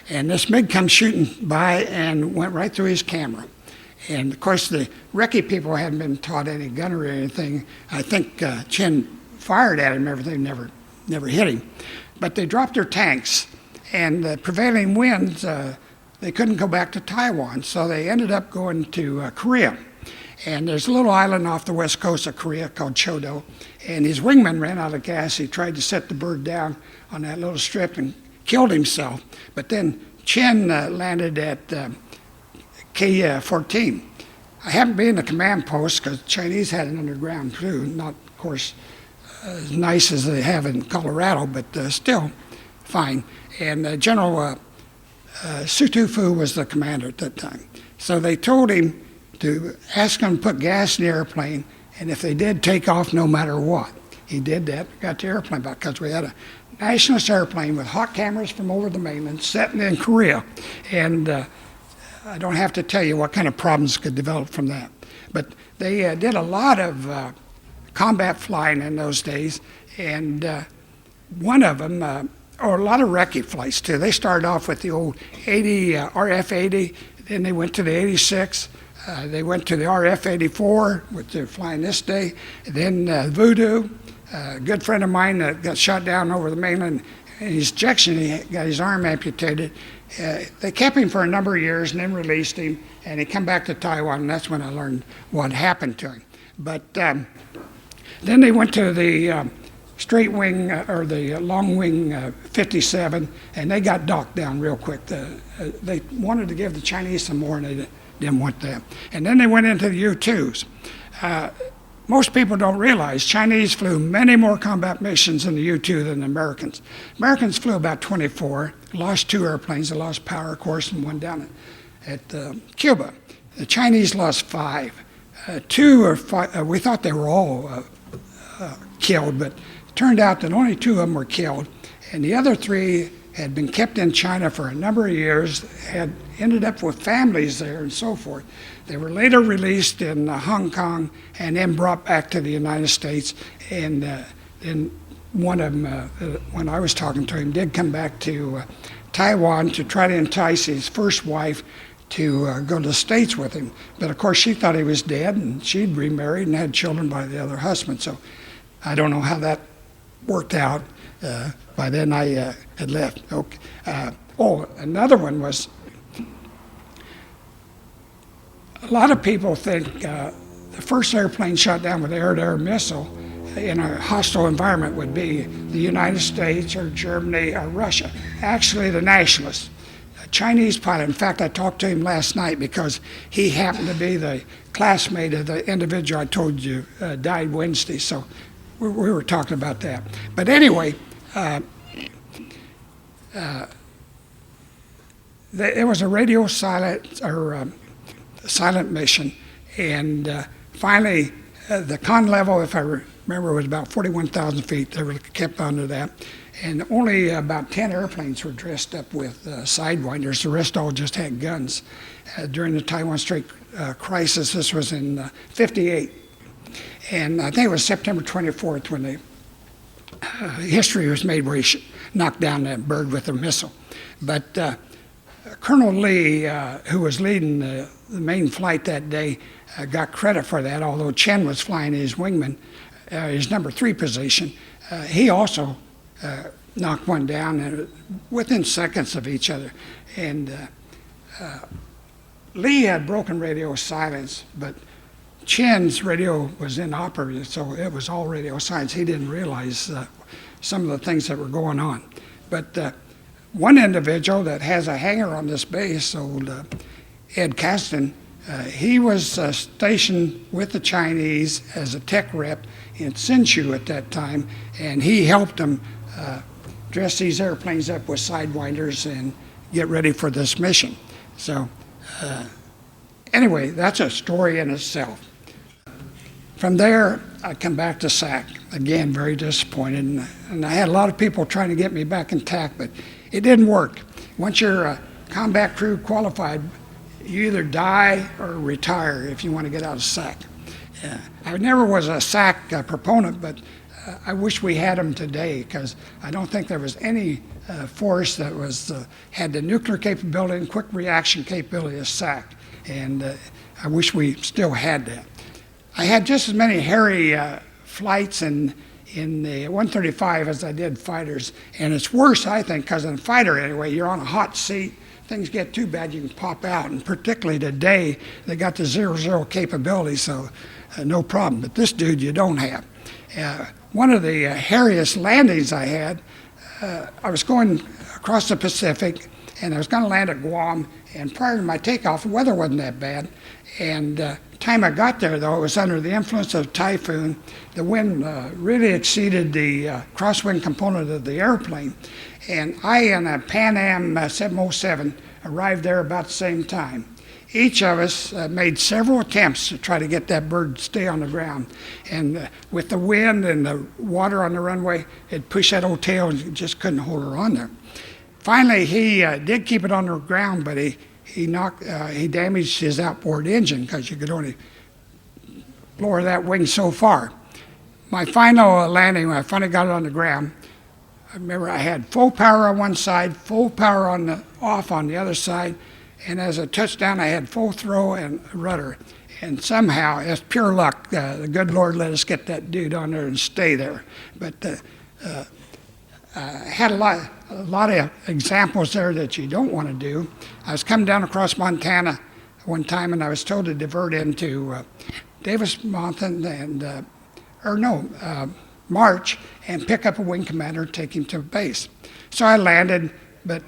And this MiG comes shooting by and went right through his camera. And of course, the recce people hadn't been taught any gunnery or anything. I think Chen fired at him, everything never hit him. But they dropped their tanks, and the prevailing winds, they couldn't go back to Taiwan, so they ended up going to Korea. And there's a little island off the west coast of Korea called Chodo, and his wingman ran out of gas. He tried to set the bird down on that little strip and killed himself. But then Chen landed at K-14. I happened to be in the command post because Chinese had it underground too, not, of course, as nice as they have in Colorado, but still fine. And General Sutufu was the commander at that time. So they told him to ask them to put gas in the airplane, and if they did, take off no matter what. He did that, got the airplane back, because we had a nationalist airplane with hot cameras from over the mainland sitting in Korea. And I don't have to tell you what kind of problems could develop from that. But they did a lot of combat flying in those days, and one of them, or a lot of recce flights too. They started off with the old 80, RF-80, then they went to the 86, they went to the RF-84, which they're flying this day, then Voodoo. A good friend of mine that got shot down over the mainland in his ejection, he got his arm amputated. They kept him for a number of years and then released him, and he come back to Taiwan, and that's when I learned what happened to him. But then they went to the straight wing, or the long wing 57, and they got docked down real quick. They wanted to give the Chinese some more, and they didn't want that. And then they went into the U-2s. Most people don't realize Chinese flew many more combat missions in the U-2 than the Americans. Americans flew about 24, lost 2 airplanes. They lost power, of course, and one down at Cuba. The Chinese lost 5. 2 or 5, we thought they were all killed, but it turned out that only 2 of them were killed, and the other 3 had been kept in China for a number of years, had ended up with families there and so forth. They were later released in Hong Kong and then brought back to the United States, and then one of them, when I was talking to him, did come back to Taiwan to try to entice his first wife to go to the States with him. But of course she thought he was dead, and she'd remarried and had children by the other husband, so I don't know how that worked out. By then I had left. Okay. Another one was, a lot of people think the first airplane shot down with an air-to-air missile in a hostile environment would be the United States or Germany or Russia. Actually, the nationalists. A Chinese pilot, in fact, I talked to him last night because he happened to be the classmate of the individual I told you died Wednesday, so we were talking about that. But anyway, it was a radio silent, or silent mission, and finally the con level, if I remember, was about 41,000 feet. They were kept under that, and only about 10 airplanes were dressed up with sidewinders. The rest all just had guns. During the Taiwan Strait crisis, this was in '58, and I think it was September 24th when the history was made where he knocked down that bird with a missile. But Colonel Lee, who was leading the main flight that day, got credit for that, although Chen was flying his wingman, his number 3 position. He also knocked one down within seconds of each other. And Lee had broken radio silence, but Chen's radio was inoperative, so it was all radio silence. He didn't realize some of the things that were going on. But one individual that has a hangar on this base, old Ed Caston, he was stationed with the Chinese as a tech rep in Hsinchu at that time, and he helped them dress these airplanes up with sidewinders and get ready for this mission. So anyway, that's a story in itself. From there, I come back to SAC. Again, very disappointed, and I had a lot of people trying to get me back in TAC, but it didn't work. Once you're a combat crew qualified, you either die or retire if you want to get out of SAC. I never was a SAC proponent, but I wish we had them today, because I don't think there was any force that had the nuclear capability and quick reaction capability as SAC, and I wish we still had that. I had just as many hairy flights in the 135 as I did fighters, and it's worse, I think, because in a fighter anyway, you're on a hot seat, things get too bad, you can pop out. And particularly today, they got the 0-0 capability, so no problem. But this dude, you don't have. One of the hairiest landings I had, I was going across the Pacific, and I was going to land at Guam. And prior to my takeoff, the weather wasn't that bad. And the time I got there, though, it was under the influence of a typhoon. The wind really exceeded the crosswind component of the airplane. And I and a Pan Am 707 arrived there about the same time. Each of us made several attempts to try to get that bird to stay on the ground. And with the wind and the water on the runway, it pushed that old tail and you just couldn't hold her on there. Finally, he did keep it on the ground, but he damaged his outboard engine because you could only lower that wing so far. My final landing, when I finally got it on the ground, I remember I had full power on one side, full power off on the other side, and as I touched down, I had full throw and rudder. And somehow, it's pure luck, the good Lord let us get that dude on there and stay there. But had a lot of examples there that you don't want to do. I was coming down across Montana one time, and I was told to divert into Davis Mountain and March and pick up a wing commander, take him to base. So I landed, but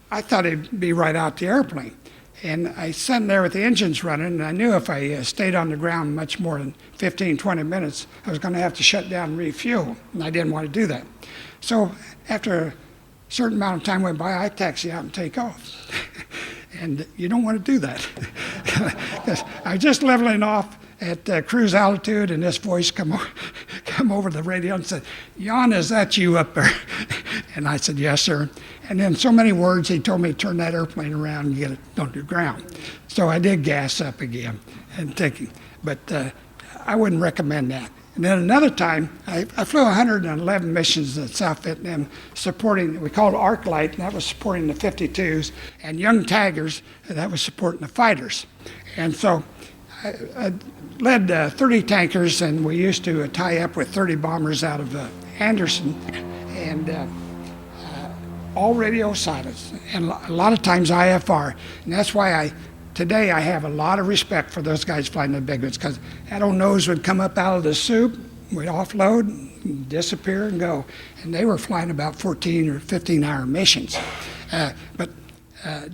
I thought he'd be right out the airplane. And I sat there with the engines running, and I knew if I stayed on the ground much more than 15, 20 minutes, I was going to have to shut down and refuel, and I didn't want to do that. So after a certain amount of time went by, I taxi out and take off. And you don't want to do that. Because I was just leveling off at cruise altitude, and this voice come over the radio and said, "Yahn, is that you up there?" And I said, "Yes, sir." And in so many words, he told me to turn that airplane around and get it on the ground. So I did gas up again and taking, but I wouldn't recommend that. And then another time, I flew 111 missions in South Vietnam supporting, we called ArcLight, and that was supporting the 52s, and Young Tigers, and that was supporting the fighters. And so I led 30 tankers, and we used to tie up with 30 bombers out of Anderson, and all radio silence, and a lot of times IFR. And that's why today I have a lot of respect for those guys flying the big ones, because that old nose would come up out of the soup, we'd offload, disappear and go. And they were flying about 14 or 15-hour missions. But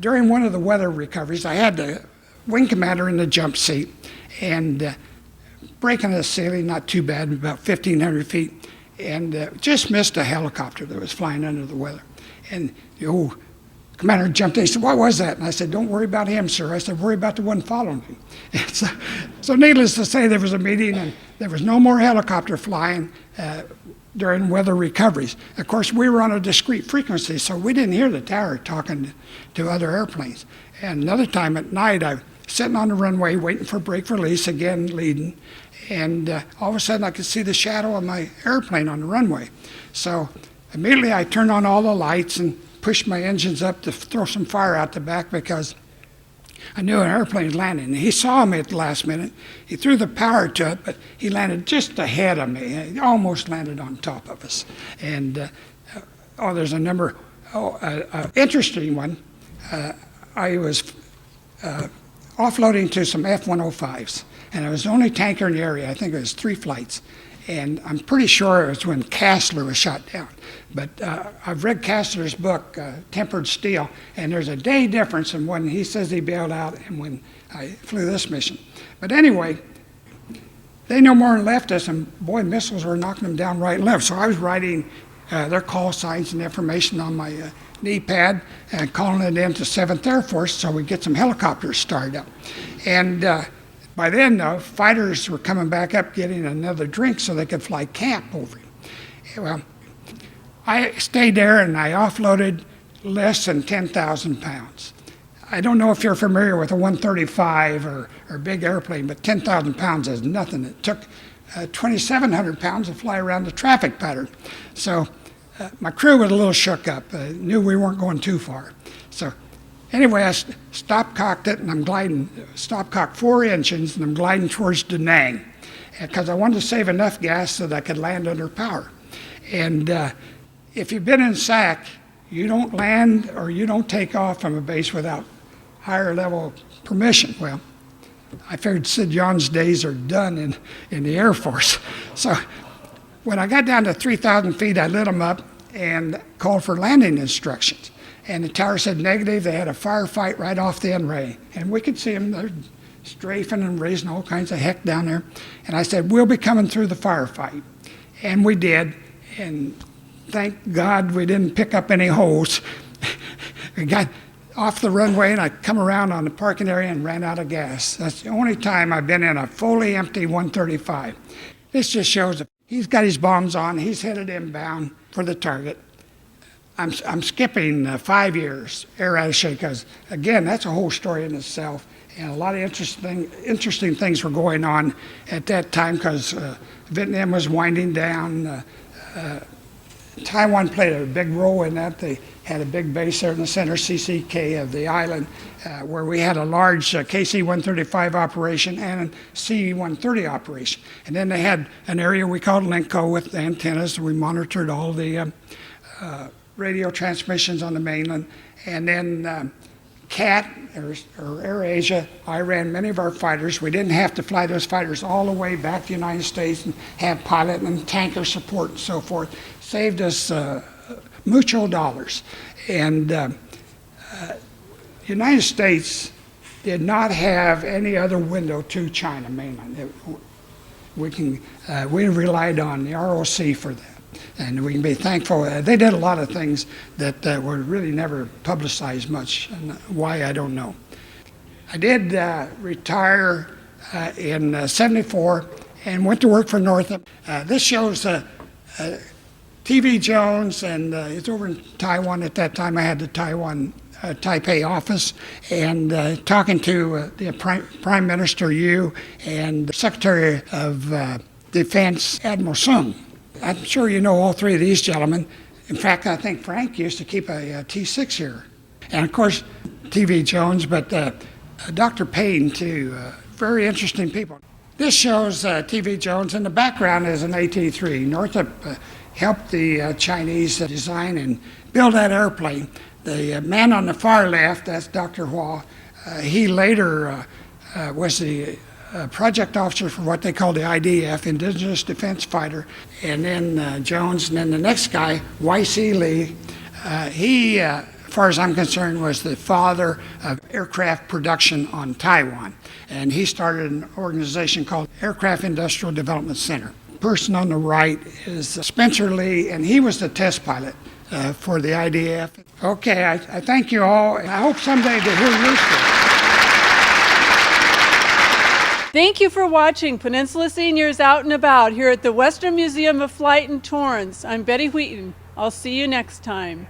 during one of the weather recoveries, I had the wing commander in the jump seat, and breaking the ceiling, not too bad, about 1,500 feet, and just missed a helicopter that was flying under the weather. And the old commander jumped in. He said, "What was that?" And I said, "Don't worry about him, sir." I said, "Worry about the one following him." So needless to say, there was a meeting, and there was no more helicopter flying during weather recoveries. Of course, we were on a discrete frequency, so we didn't hear the tower talking to other airplanes. And another time at night, I was sitting on the runway waiting for brake release, again leading, and all of a sudden I could see the shadow of my airplane on the runway. So immediately I turned on all the lights and pushed my engines up to throw some fire out the back, because I knew an airplane was landing. And he saw me at the last minute. He threw the power to it, but he landed just ahead of me. He almost landed on top of us. And there's a number, interesting one. I was offloading to some F-105s, and I was the only tanker in the area. I think it was 3 flights. And I'm pretty sure it was when Castler was shot down. But I've read Castler's book, Tempered Steel, and there's a day difference in when he says he bailed out and when I flew this mission. But anyway, they no more than left us, and boy, missiles were knocking them down right and left. So I was writing their call signs and information on my knee pad and calling it in to 7th Air Force so we'd get some helicopters started up. And by then, fighters were coming back up getting another drink so they could fly camp over him. Well, I stayed there and I offloaded less than 10,000 pounds. I don't know if you're familiar with a 135 or big airplane, but 10,000 pounds is nothing. It took 2,700 pounds to fly around the traffic pattern. So my crew was a little shook up, knew we weren't going too far. So anyway, I stop-cocked it, and I'm gliding, stop-cocked 4 engines, and I'm gliding towards Da Nang, because I wanted to save enough gas so that I could land under power. And if you've been in SAC, you don't land or you don't take off from a base without higher level permission. Well, I figured Sid Yahn's days are done in the Air Force. So when I got down to 3,000 feet, I lit them up and called for landing instructions. And the tower said negative. They had a firefight right off the N-ray. And we could see them. They're strafing and raising all kinds of heck down there. And I said, we'll be coming through the firefight. And we did. And thank God we didn't pick up any holes. We got off the runway, and I come around on the parking area and ran out of gas. That's the only time I've been in a fully empty 135. This just shows that he's got his bombs on. He's headed inbound for the target. I'm skipping 5 years air attaché because, again, that's a whole story in itself. And a lot of interesting things were going on at that time because Vietnam was winding down. Taiwan played a big role in that. They had a big base there in the center, CCK of the island, where we had a large KC-135 operation and a C-130 operation. And then they had an area we called Linko with antennas. We monitored all the radio transmissions on the mainland. And then CAT, or AirAsia, I ran many of our fighters. We didn't have to fly those fighters all the way back to the United States and have pilot and tanker support and so forth. Saved us mucho dollars. And the United States did not have any other window to China mainland. We relied on the ROC for that. And we can be thankful. They did a lot of things that were really never publicized much, and why I don't know. I did retire in '74 and went to work for Northrop. This shows TV Jones, and it's over in Taiwan. At that time, I had the Taiwan Taipei office, and talking to the Prime Minister Yu and Secretary of Defense Admiral Sung. I'm sure you know all three of these gentlemen. In fact, I think Frank used to keep a T6 here. And of course, TV Jones, but Dr. Payne too, very interesting people. This shows TV Jones. In the background is an AT-3. Northrop helped the Chinese design and build that airplane. The man on the far left, that's Dr. Hua. He later was the project officer for what they call the IDF, Indigenous Defense Fighter, and then Jones, and then the next guy, Y.C. Lee, he, as far as I'm concerned, was the father of aircraft production on Taiwan, and he started an organization called Aircraft Industrial Development Center. The person on the right is Spencer Lee, and he was the test pilot for the IDF. Okay, I thank you all, and I hope someday to hear your story. Thank you for watching Peninsula Seniors Out and About here at the Western Museum of Flight in Torrance. I'm Betty Wheaton. I'll see you next time.